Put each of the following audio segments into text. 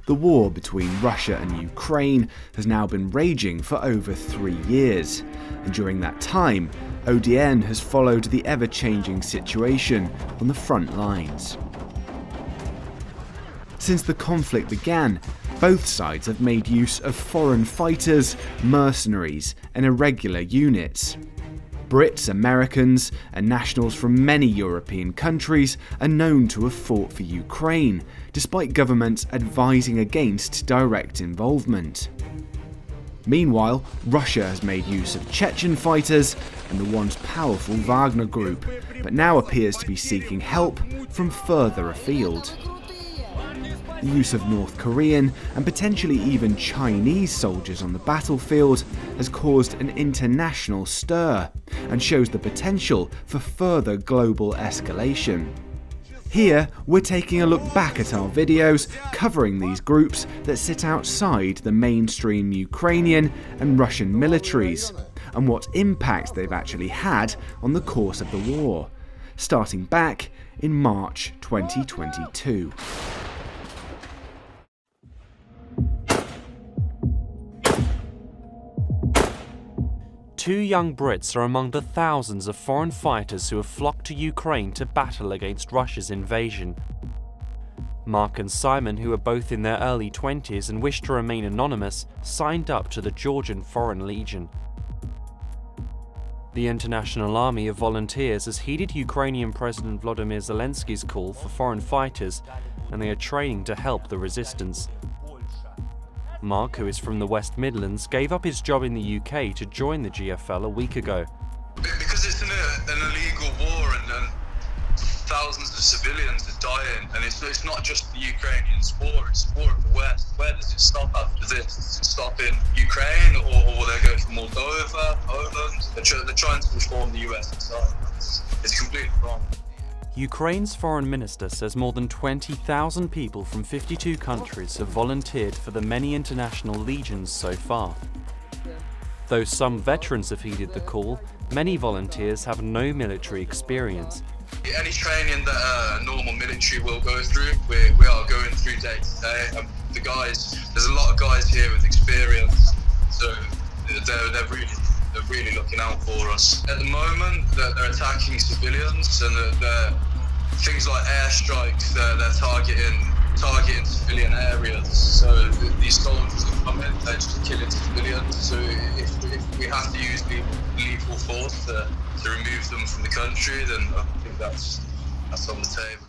The war between Russia and Ukraine has now been raging for over 3 years, and during that time, ODN has followed the ever-changing situation on the front lines. Since the conflict began, both sides have made use of foreign fighters, mercenaries, and irregular units. Brits, Americans, and nationals from many European countries are known to have fought for Ukraine, despite governments advising against direct involvement. Meanwhile, Russia has made use of Chechen fighters and the once powerful Wagner Group, but now appears to be seeking help from further afield. The use of North Korean and potentially even Chinese soldiers on the battlefield has caused an international stir and shows the potential for further global escalation. Here, we're taking a look back at our videos covering these groups that sit outside the mainstream Ukrainian and Russian militaries, and what impact they've actually had on the course of the war, starting back in March 2022. Two young Brits are among the thousands of foreign fighters who have flocked to Ukraine to battle against Russia's invasion. Mark and Simon, who are both in their early 20s and wish to remain anonymous, signed up to the Georgian Foreign Legion. The International Army of Volunteers has heeded Ukrainian President Volodymyr Zelensky's call for foreign fighters, and they are training to help the resistance. Mark, who is from the West Midlands, gave up his job in the UK to join the GFL a week ago. Because it's an illegal war and thousands of civilians are dying, and it's not just the Ukrainians' war, it's the war of the West. Where does it stop after this? Does it stop in Ukraine, or will they go to Moldova, Poland? They're trying to reform the USSR. It's completely wrong. Ukraine's foreign minister says more than 20,000 people from 52 countries have volunteered for the many international legions so far. Though some veterans have heeded the call, many volunteers have no military experience. Any training that a normal military will go through, we are going through day to day. The guys, there's a lot of guys here with experience, so they're really looking out for us. At the moment, they're attacking civilians, and things like airstrikes, they're targeting civilian areas. So these soldiers are coming, they're just killing civilians. So if we have to use lethal force to remove them from the country, then I think that's on the table.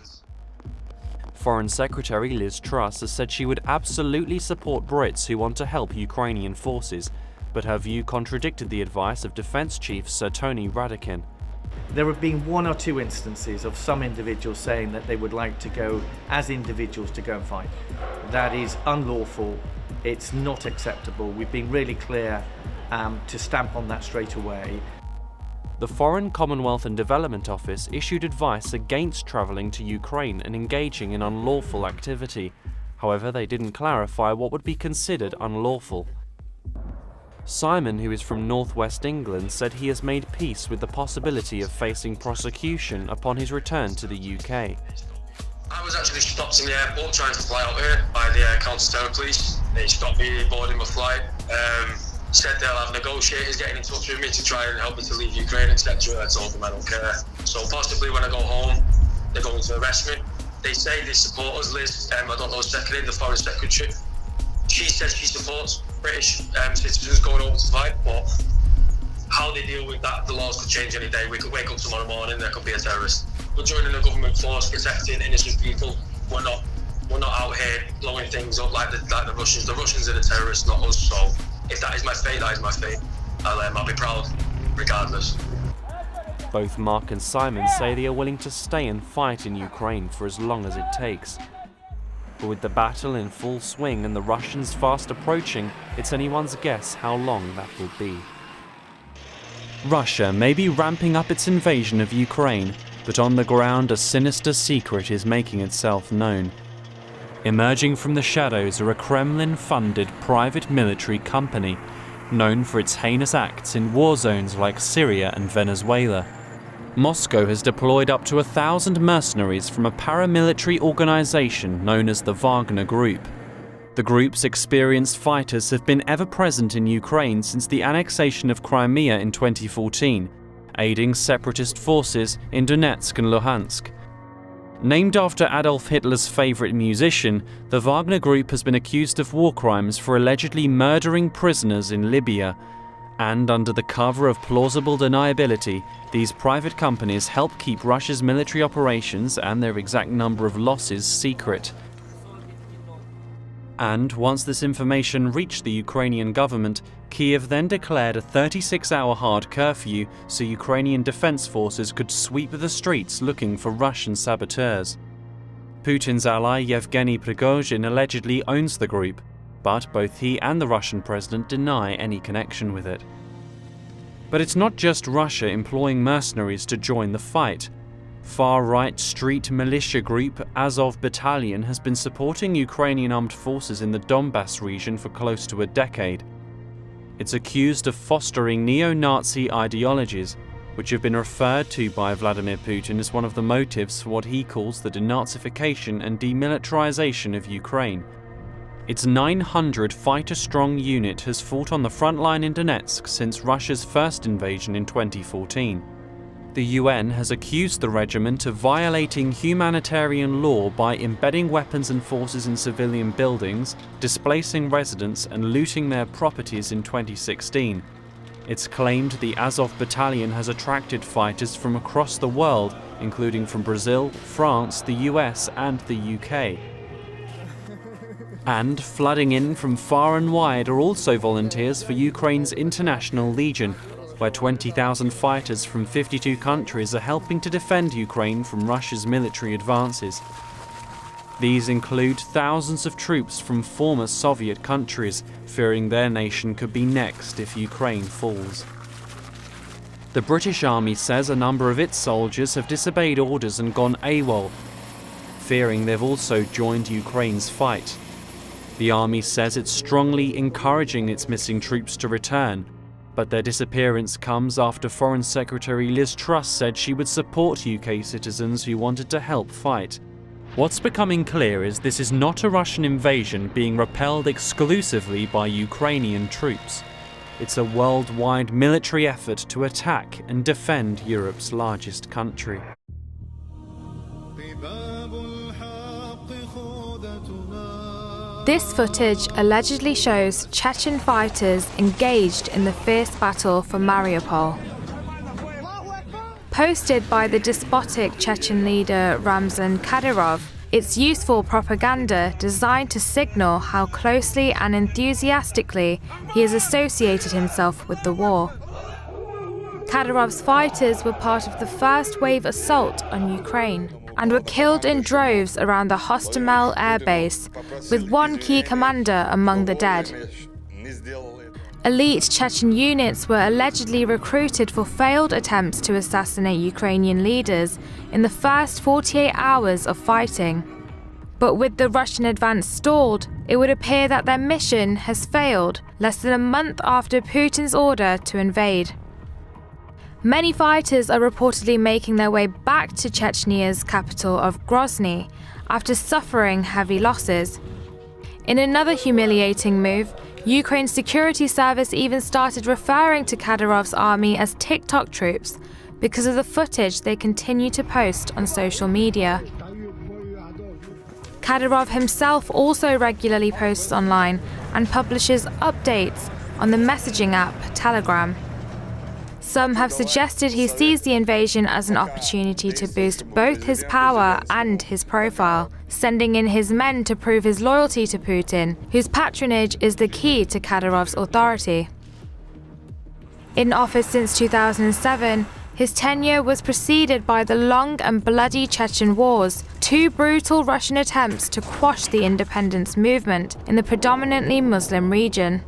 Foreign Secretary Liz Truss has said she would absolutely support Brits who want to help Ukrainian forces, but her view contradicted the advice of Defence Chief Sir Tony Radakin. There have been one or two instances of some individuals saying that they would like to go as individuals to go and fight. That is unlawful, it's not acceptable. We've been really clear to stamp on that straight away. The Foreign, Commonwealth and Development Office issued advice against travelling to Ukraine and engaging in unlawful activity. However, they didn't clarify what would be considered unlawful. Simon, who is from northwest England, said he has made peace with the possibility of facing prosecution upon his return to the UK. I was actually stopped in the airport trying to fly out here by the counter-terror police. They stopped me boarding my flight. Said they'll have negotiators getting in touch with me to try and help me to leave Ukraine, etc. I told them I don't care. So possibly when I go home, they're going to arrest me. They say they support us, Liz. I don't know, secretary, the Foreign Secretary. She says she supports British citizens going over to fight, but how they deal with that, the laws could change any day. We could wake up tomorrow morning, there could be a terrorist. We're joining the government force, protecting innocent people. We're not out here blowing things up like the Russians. The Russians are the terrorists, not us. So if that is my fate, that is my fate. I'll be proud, regardless. Both Mark and Simon say they are willing to stay and fight in Ukraine for as long as it takes. But with the battle in full swing and the Russians fast approaching, it's anyone's guess how long that will be. Russia may be ramping up its invasion of Ukraine, but on the ground a sinister secret is making itself known. Emerging from the shadows are a Kremlin-funded private military company, known for its heinous acts in war zones like Syria and Venezuela. Moscow has deployed up to 1,000 mercenaries from a paramilitary organization known as the Wagner Group. The group's experienced fighters have been ever present in Ukraine since the annexation of Crimea in 2014, aiding separatist forces in Donetsk and Luhansk. Named after Adolf Hitler's favourite musician, the Wagner Group has been accused of war crimes for allegedly murdering prisoners in Libya. And under the cover of plausible deniability, these private companies help keep Russia's military operations and their exact number of losses secret. And once this information reached the Ukrainian government, Kiev then declared a 36-hour hard curfew so Ukrainian defense forces could sweep the streets looking for Russian saboteurs. Putin's ally Yevgeny Prigozhin allegedly owns the group, but both he and the Russian president deny any connection with it. But it's not just Russia employing mercenaries to join the fight. Far-right street militia group Azov Battalion has been supporting Ukrainian armed forces in the Donbass region for close to a decade. It's accused of fostering neo-Nazi ideologies, which have been referred to by Vladimir Putin as one of the motives for what he calls the denazification and demilitarization of Ukraine. Its 900 fighter-strong unit has fought on the front line in Donetsk since Russia's first invasion in 2014. The UN has accused the regiment of violating humanitarian law by embedding weapons and forces in civilian buildings, displacing residents and looting their properties in 2016. It's claimed the Azov Battalion has attracted fighters from across the world, including from Brazil, France, the US and the UK. And flooding in from far and wide are also volunteers for Ukraine's International Legion, where 20,000 fighters from 52 countries are helping to defend Ukraine from Russia's military advances. These include thousands of troops from former Soviet countries, fearing their nation could be next if Ukraine falls. The British Army says a number of its soldiers have disobeyed orders and gone AWOL, fearing they've also joined Ukraine's fight. The Army says it's strongly encouraging its missing troops to return, but their disappearance comes after Foreign Secretary Liz Truss said she would support UK citizens who wanted to help fight. What's becoming clear is this is not a Russian invasion being repelled exclusively by Ukrainian troops. It's a worldwide military effort to attack and defend Europe's largest country. This footage allegedly shows Chechen fighters engaged in the fierce battle for Mariupol. Posted by the despotic Chechen leader Ramzan Kadyrov, it's useful propaganda designed to signal how closely and enthusiastically he has associated himself with the war. Kadyrov's fighters were part of the first wave assault on Ukraine and were killed in droves around the Hostomel air base, with one key commander among the dead. Elite Chechen units were allegedly recruited for failed attempts to assassinate Ukrainian leaders in the first 48 hours of fighting. But with the Russian advance stalled, it would appear that their mission has failed less than a month after Putin's order to invade. Many fighters are reportedly making their way back to Chechnya's capital of Grozny after suffering heavy losses. In another humiliating move, Ukraine's security service even started referring to Kadyrov's army as TikTok troops because of the footage they continue to post on social media. Kadyrov himself also regularly posts online and publishes updates on the messaging app Telegram. Some have suggested he sees the invasion as an opportunity to boost both his power and his profile, sending in his men to prove his loyalty to Putin, whose patronage is the key to Kadyrov's authority. In office since 2007, his tenure was preceded by the long and bloody Chechen Wars, two brutal Russian attempts to quash the independence movement in the predominantly Muslim region.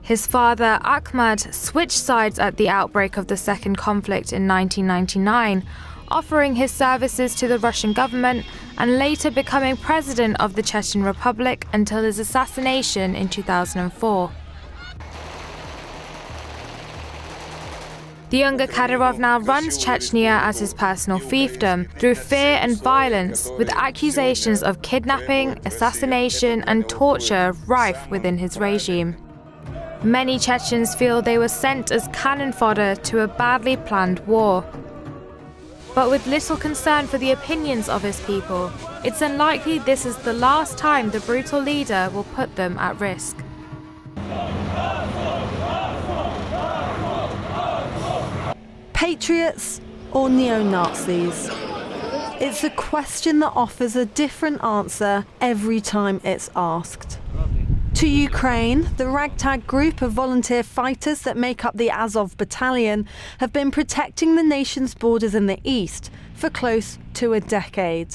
His father, Ahmad, switched sides at the outbreak of the second conflict in 1999, offering his services to the Russian government and later becoming president of the Chechen Republic until his assassination in 2004. The younger Kadyrov now runs Chechnya as his personal fiefdom through fear and violence, with accusations of kidnapping, assassination and torture rife within his regime. Many Chechens feel they were sent as cannon fodder to a badly planned war. But with little concern for the opinions of his people, it's unlikely this is the last time the brutal leader will put them at risk. Patriots or neo-Nazis? It's a question that offers a different answer every time it's asked. To Ukraine, the ragtag group of volunteer fighters that make up the Azov Battalion have been protecting the nation's borders in the east for close to a decade.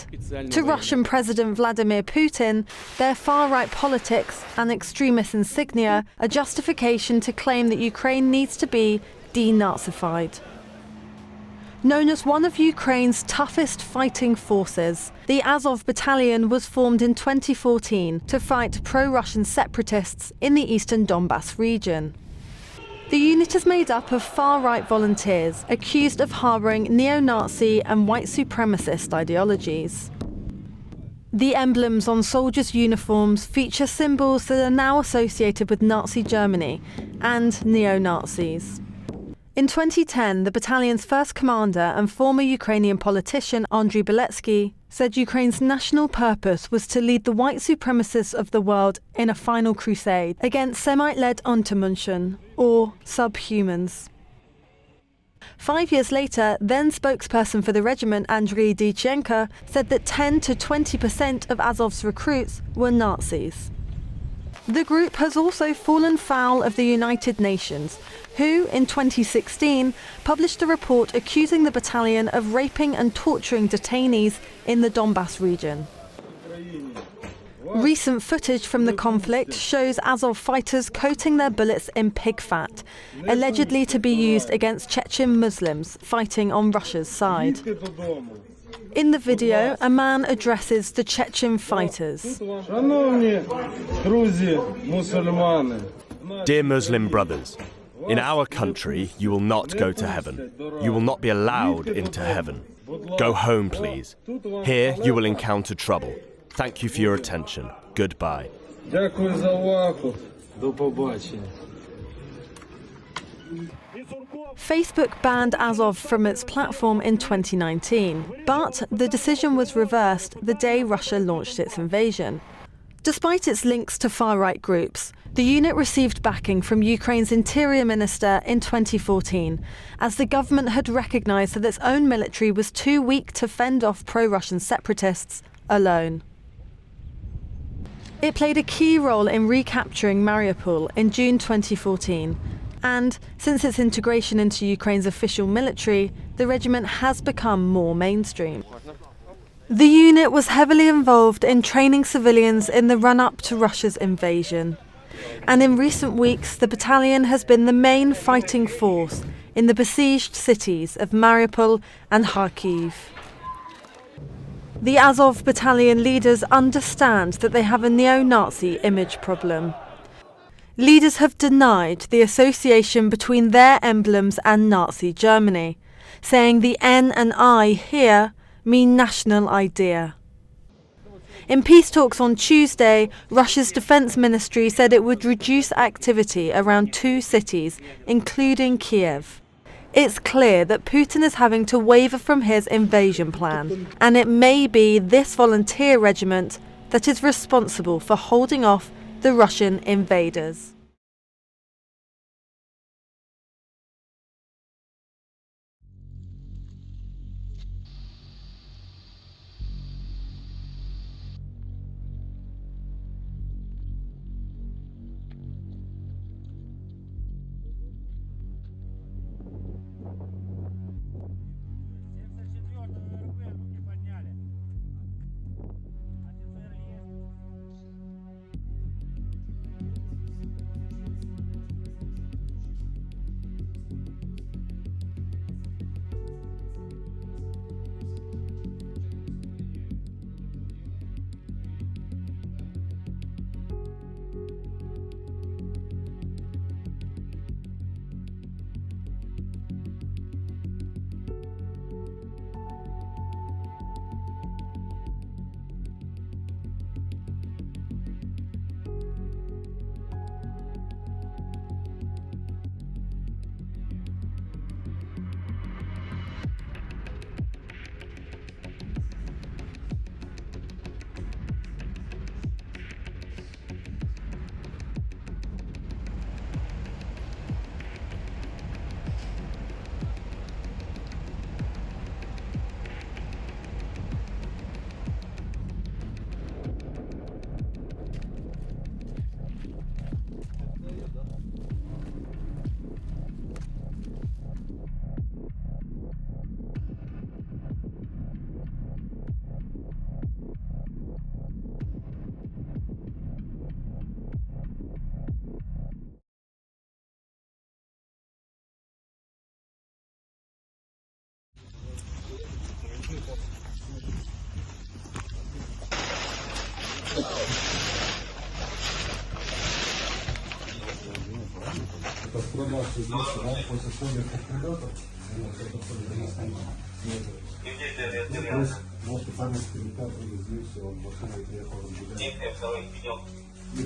To Russian President Vladimir Putin, their far-right politics and extremist insignia are justification to claim that Ukraine needs to be denazified. Known as one of Ukraine's toughest fighting forces, the Azov Battalion was formed in 2014 to fight pro-Russian separatists in the eastern Donbass region. The unit is made up of far-right volunteers accused of harbouring neo-Nazi and white supremacist ideologies. The emblems on soldiers' uniforms feature symbols that are now associated with Nazi Germany and neo-Nazis. In 2010, the battalion's first commander and former Ukrainian politician Andriy Beletsky said Ukraine's national purpose was to lead the white supremacists of the world in a final crusade against Semite-led Untermenschen, or subhumans. 5 years later, then spokesperson for the regiment Andriy Dyachenko said that 10 to 20% of Azov's recruits were Nazis. The group has also fallen foul of the United Nations, who, in 2016, published a report accusing the battalion of raping and torturing detainees in the Donbass region. Recent footage from the conflict shows Azov fighters coating their bullets in pig fat, allegedly to be used against Chechen Muslims fighting on Russia's side. In the video, a man addresses the Chechen fighters. Dear Muslim brothers, in our country you will not go to heaven. You will not be allowed into heaven. Go home, please. Here you will encounter trouble. Thank you for your attention. Goodbye. Facebook banned Azov from its platform in 2019, but the decision was reversed the day Russia launched its invasion. Despite its links to far-right groups, the unit received backing from Ukraine's Interior Minister in 2014, as the government had recognised that its own military was too weak to fend off pro-Russian separatists alone. It played a key role in recapturing Mariupol in June 2014, and since its integration into Ukraine's official military, the regiment has become more mainstream. The unit was heavily involved in training civilians in the run-up to Russia's invasion. And in recent weeks, the battalion has been the main fighting force in the besieged cities of Mariupol and Kharkiv. The Azov battalion leaders understand that they have a neo-Nazi image problem. Leaders have denied the association between their emblems and Nazi Germany, saying the N and I here mean national idea. In peace talks on Tuesday, Russia's defense ministry said it would reduce activity around 2 cities, including Kiev. It's clear that Putin is having to waver from his invasion plan, and it may be this volunteer regiment that is responsible for holding off the Russian invaders.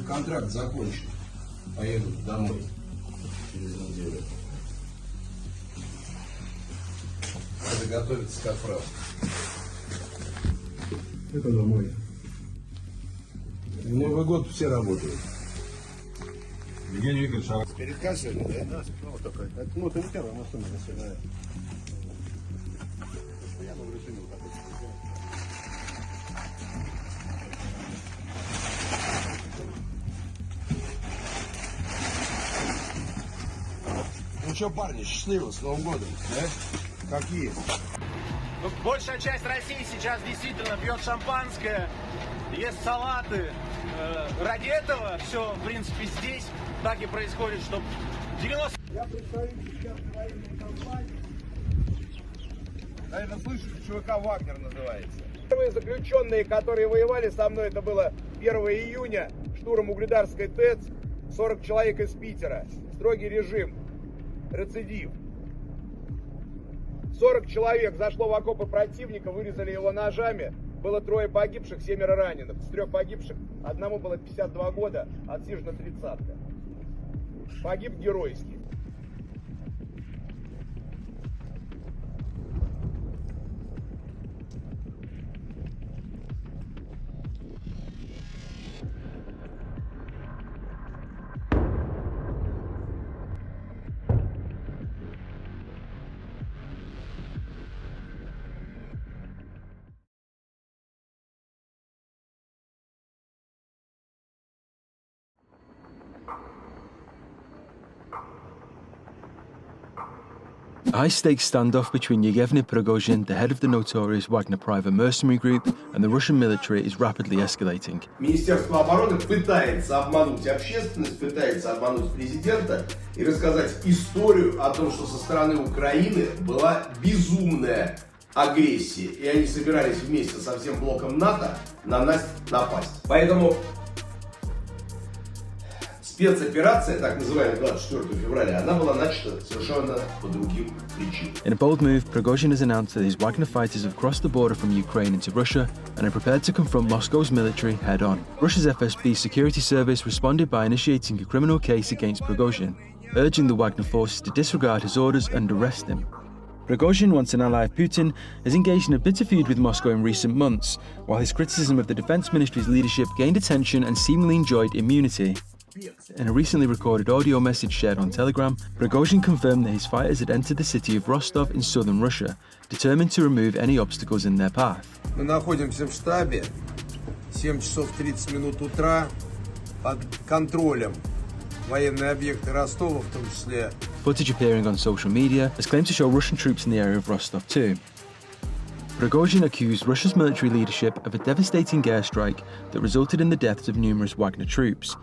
Контракт закончен. Поедут домой через неделю. Надо готовиться к отправке. Это домой. В Новый год все работают. Евгений Викторович, перед кассой, да? Да, ну, только, ну, это не первое, но что на сегодня. Я на решение вот так вот. Ну что, парни, счастливо, с Новым годом, да? Какие? Ну, большая часть России сейчас действительно пьет шампанское, ест салаты. Ради этого все, в принципе, здесь так и происходит, что 90... Я представитель сейчас военной компании. Наверное, слышите, ЧВК «Вагнер» называется. Первые заключенные, которые воевали со мной, это было 1 июня, штурм Угледарской ТЭЦ, 40 человек из Питера, строгий режим, рецидив. 40 человек зашло в окопы противника, вырезали его ножами. Было 3 погибших, 7 раненых. С 3 погибших одному было 52 года, отсижена 30-ка. Погиб геройски. A high-stakes standoff between Yevgeny Prigozhin, the head of the notorious Wagner private mercenary group, and the Russian military is rapidly escalating. Министерство обороны пытается обмануть общественность, пытается обмануть президента и рассказать историю о том, что со стороны Украины была безумная агрессия, и они собирались вместе со всем блоком НАТО на нас напасть. Поэтому спецоперация, так называемая 24 февраля, она была начата совершенно по другим причинам. In a bold move, Prigozhin has announced that his Wagner fighters have crossed the border from Ukraine into Russia and are prepared to confront Moscow's military head-on. Russia's FSB security service responded by initiating a criminal case against Prigozhin, urging the Wagner forces to disregard his orders and arrest him. Prigozhin, once an ally of Putin, has engaged in a bitter feud with Moscow in recent months, while his criticism of the defense ministry's leadership gained attention and seemingly enjoyed immunity. In a recently recorded audio message shared on Telegram, Prigozhin confirmed that his fighters had entered the city of Rostov in southern Russia, determined to remove any obstacles in their path. Мы находимся в штабе, 7 часов 30 минут утра, под контролем военные объекты Ростова, в том числе. Footage appearing on social media has claimed to show Russian troops in the area of Rostov too. Prigozhin accused Russia's military leadership of a devastating airstrike that resulted in the deaths of numerous Wagner troops.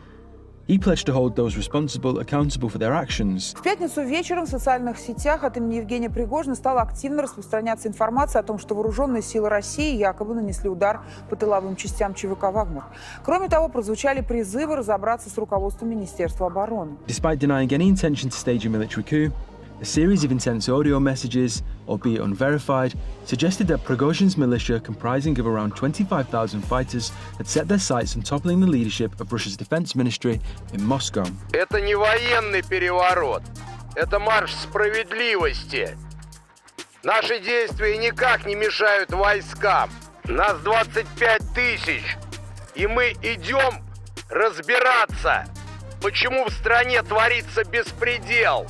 He pledged to hold those responsible accountable for their actions. В пятницу вечером в социальных сетях от имени Евгения Пригожина стала активно распространяться информация о том, что вооруженные силы России якобы нанесли удар по тыловым частям ЧВК «Вагнер». Кроме того, прозвучали призывы разобраться с руководством Министерства обороны. Despite denying any intention to stage a military coup, a series of intense audio messages, albeit unverified, suggested that Prigozhin's militia, comprising of around 25,000 fighters, had set their sights on toppling the leadership of Russia's defense ministry in Moscow. Это не военный переворот, это марш справедливости. Наши действия никак не мешают войскам. Нас 25 тысяч, и мы идем разбираться, почему в стране творится беспредел.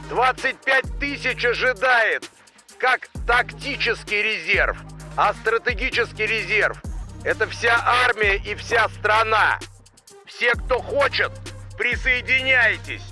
25 тысяч ожидает как тактический резерв, а стратегический резерв – это вся армия и вся страна. Все, кто хочет, присоединяйтесь.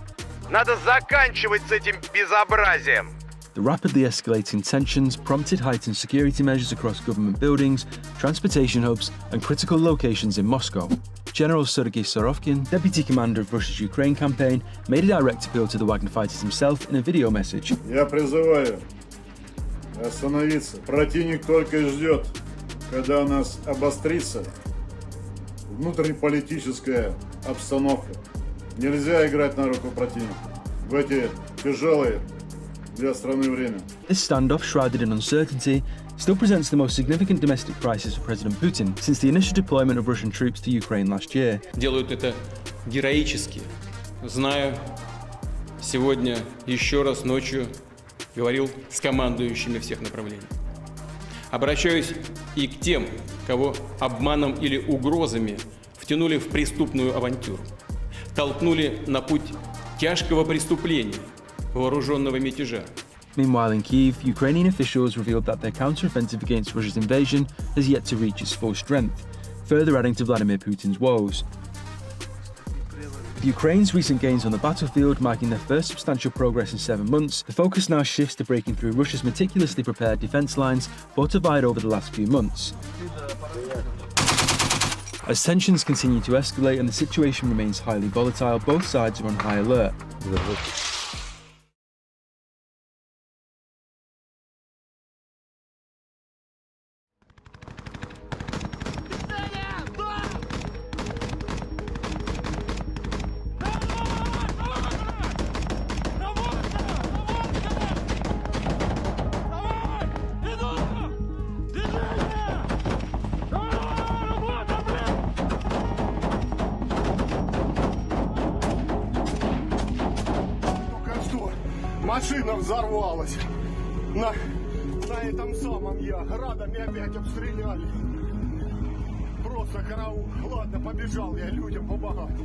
Надо заканчивать с этим безобразием. The rapidly escalating tensions prompted heightened security measures across government buildings, transportation hubs, and critical locations in Moscow. General Sergei Sorovkin, deputy commander of Russia's Ukraine campaign, made a direct appeal to the Wagner fighters himself in a video message. Я призываю остановиться. Противник только и ждет, когда у нас обострится внутриполитическая обстановка. Нельзя играть на руку противника в эти тяжелые для страны время. This standoff, shrouded in uncertainty, still presents the most significant domestic crisis for President Putin since the initial deployment of Russian troops to Ukraine last year. Делают это героически. Знаю, сегодня еще раз ночью говорил с командующими всех направлений. Обращаюсь и к тем, кого обманом или угрозами втянули в преступную авантюру, толкнули на путь тяжкого преступления, вооруженного мятежа. Meanwhile, in Kyiv, Ukrainian officials revealed that their counter-offensive against Russia's invasion has yet to reach its full strength, further adding to Vladimir Putin's woes. With Ukraine's recent gains on the battlefield marking their first substantial progress in 7 months, the focus now shifts to breaking through Russia's meticulously prepared defence lines fortified over the last few months. As tensions continue to escalate and the situation remains highly volatile, both sides are on high alert. Машина взорвалась. На этом самом я. Градами опять обстреляли. Просто караул. Ладно, побежал я людям помогать.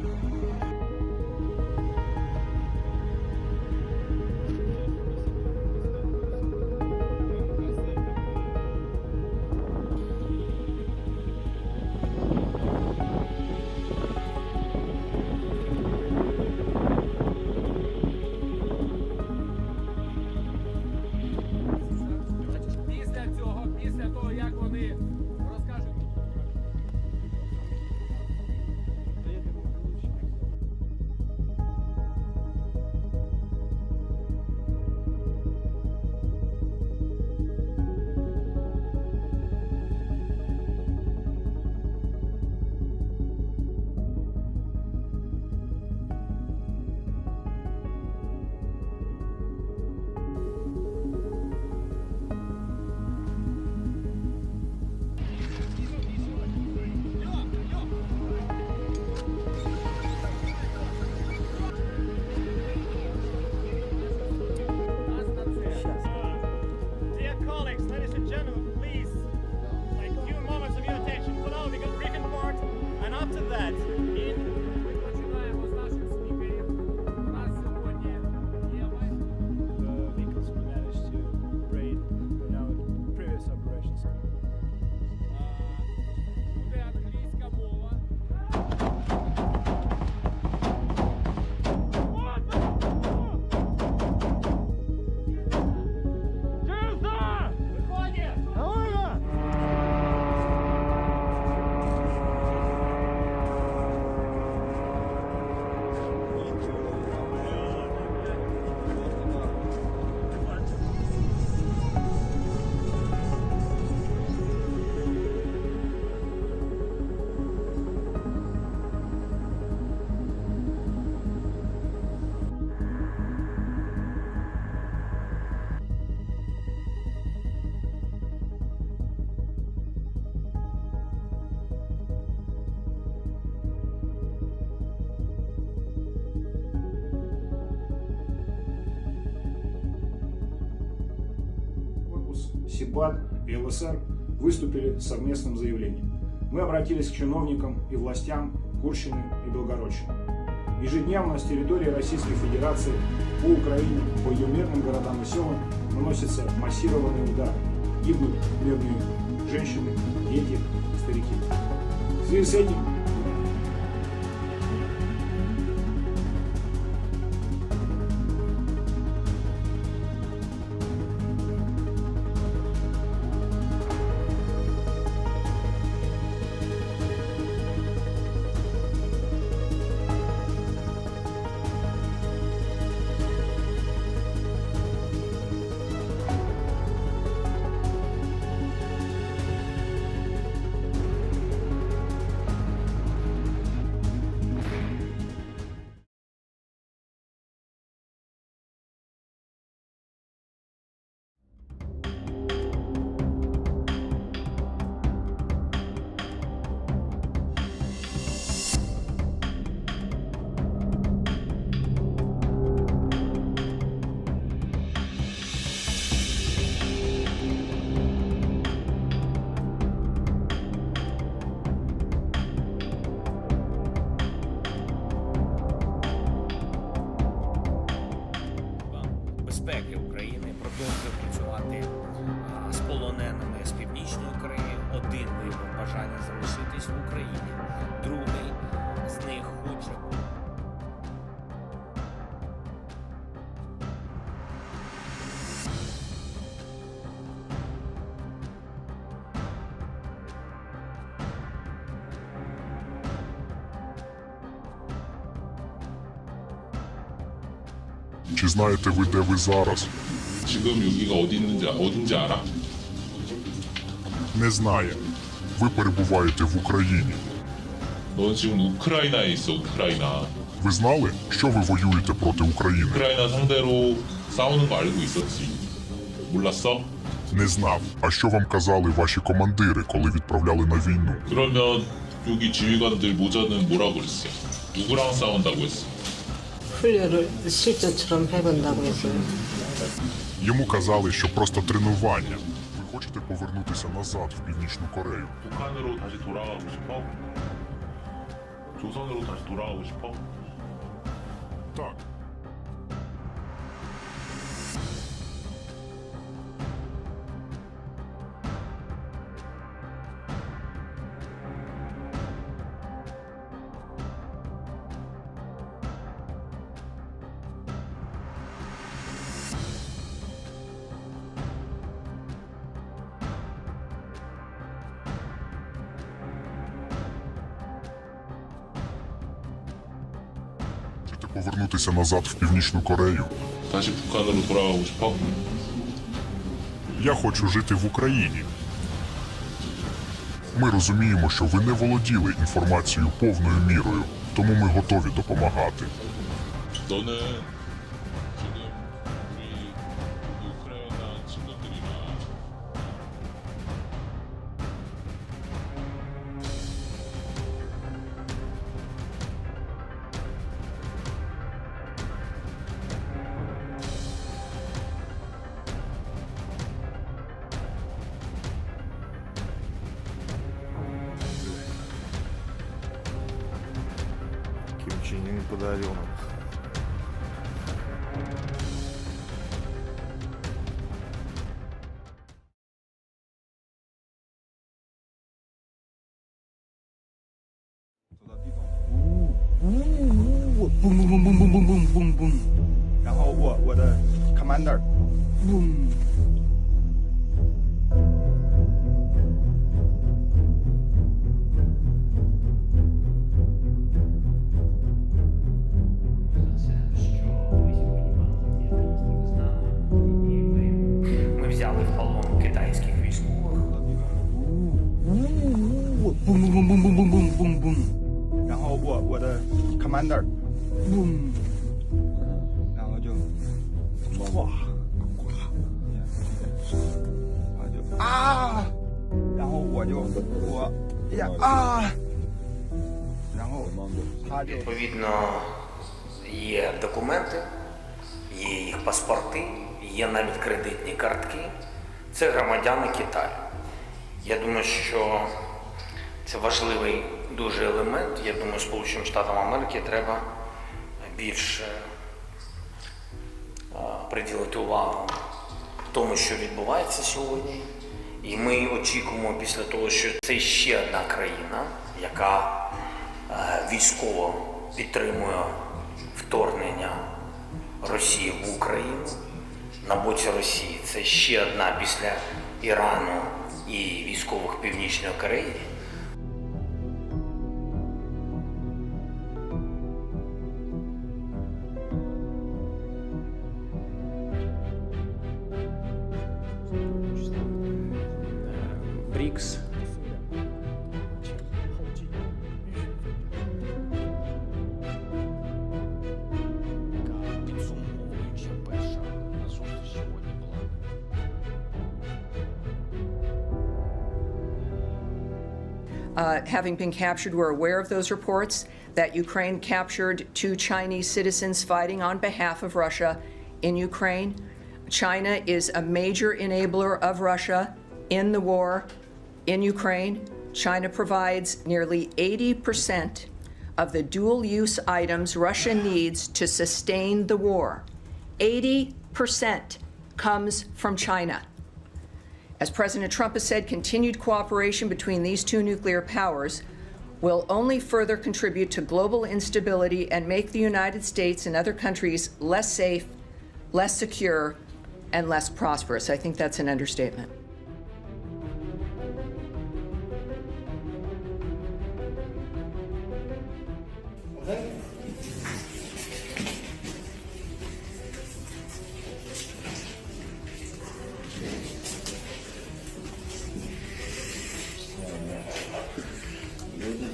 СИБАТ и ЛСР выступили с совместным заявлением. Мы обратились к чиновникам и властям Курщины и Белгородчины. Ежедневно с территории Российской Федерации по Украине, по ее мирным городам и селам наносятся массированные удары. Гибнут мирные женщины, дети, старики. В связи с этим Чи знаєте ви, де ви зараз? 지금 여기가 어딘지 알아? Не знає. Ви перебуваєте в Україні. 넌 지금 우크라이나에 있어, 우크라이나. Ви знали, що ви воюєте проти України? 우크라이나 상대로 싸우는 거 알고 있었지. 몰랐어? Не знав. А що вам казали ваші командири, коли відправляли на війну? 그러면 여기 지휘관들 모자는 뭐라고 그랬어? 누구랑 싸운다고 했어? 훈련을 실전처럼 해본다고 했어요. Йому казали, що просто тренування. Ви хочете повернутися назад в Північну Корею? 북한으로 다시 돌아가고 싶어? 조선으로 다시 돌아가고 싶어? Так. Повернутися назад в Північну Корею. 다시 북한으로 돌아가고 싶어? Я хочу жити в Україні. Ми розуміємо, що ви не володіли інформацією повною мірою, тому ми готові допомагати. 너는 지금 우리 우크라이나 친구들이랑 Ким подарил нам. Бум-бум-бум-бум-бум-бум-бум-бум. 然后我的 commander boom. Ми взяли в полон китайських військових. Бум-бум-бум-бум-бум-бум-бум. 然后我的 commander boom. 然后就哗啊，然后我呀啊，然后他就 Відповідно, є документи, є їх паспорти, є навіть кредитні картки. Це громадяни Китаю. Я думаю, що це важливий дуже елемент. Я думаю, Сполученим Штатам Америки треба більше приділити увагу тому, що відбувається сьогодні. І ми очікуємо після того, що це ще одна країна, яка військово підтримує вторгнення Росії в Україну на боці Росії. Це ще одна після Ірану і військових Північної Кореї. БРІКС. Having been captured, we're aware of those reports that Ukraine captured 2 Chinese citizens fighting on behalf of Russia in Ukraine. China is a major enabler of Russia in the war in Ukraine. China provides nearly 80% of the dual-use items Russia needs to sustain the war. 80% comes from China. As President Trump has said, continued cooperation between these 2 nuclear powers will only further contribute to global instability and make the United States and other countries less safe, less secure, and less prosperous. I think that's an understatement.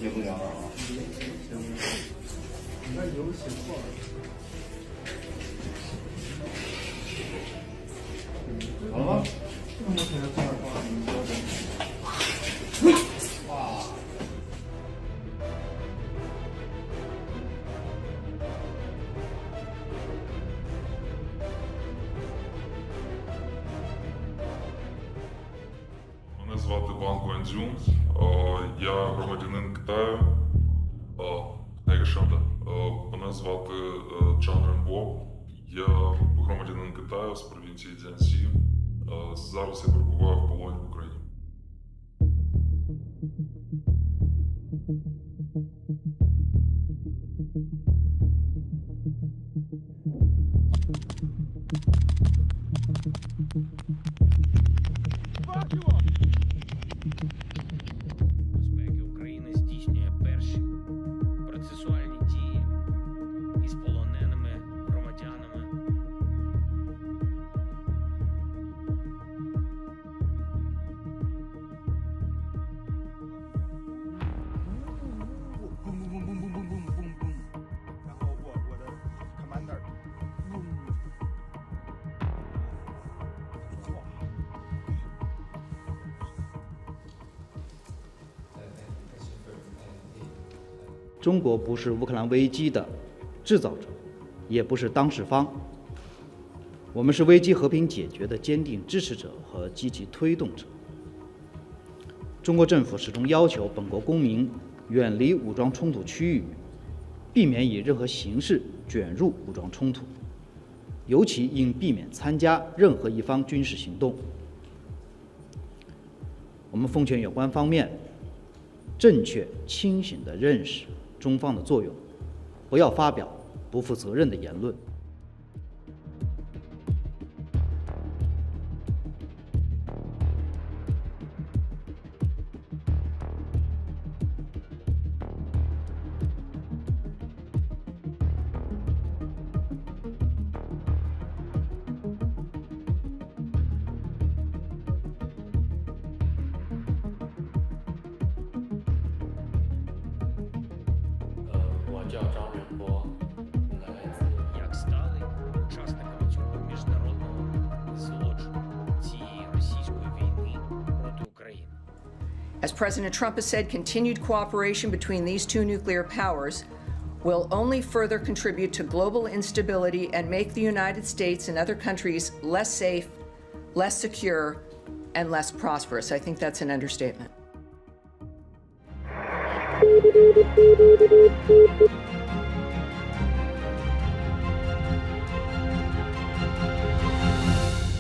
接不了了啊。那有情况。好了吗？哇！Мене звати Ван Гуандзюн, я громадянин Китаю. Мене звати Чан Ренбо, я громадянин Китаю з провінції Цзянсі. Зараз я перебуваю в полоні в Україні. Безпеки України здійснює перші процесуальні дії із полоненими громадянами. commander 中国不是乌克兰危机的制造者，也不是当事方，我们是危机和平解决的坚定支持者和积极推动者。中国政府始终要求本国公民远离武装冲突区域，避免以任何形式卷入武装冲突，尤其应避免参加任何一方军事行动。我们奉劝有关方面正确清醒地认识中方的作用，不要发表不负责任的言论。我叫张仁波，来自 Як стали учасниками цього міжнародного злочину, цієї російської війни проти України. As President Trump has said, continued cooperation between these two nuclear powers will only further contribute to global instability and make the United States and other countries less safe, less secure, and less prosperous. I think that's an understatement.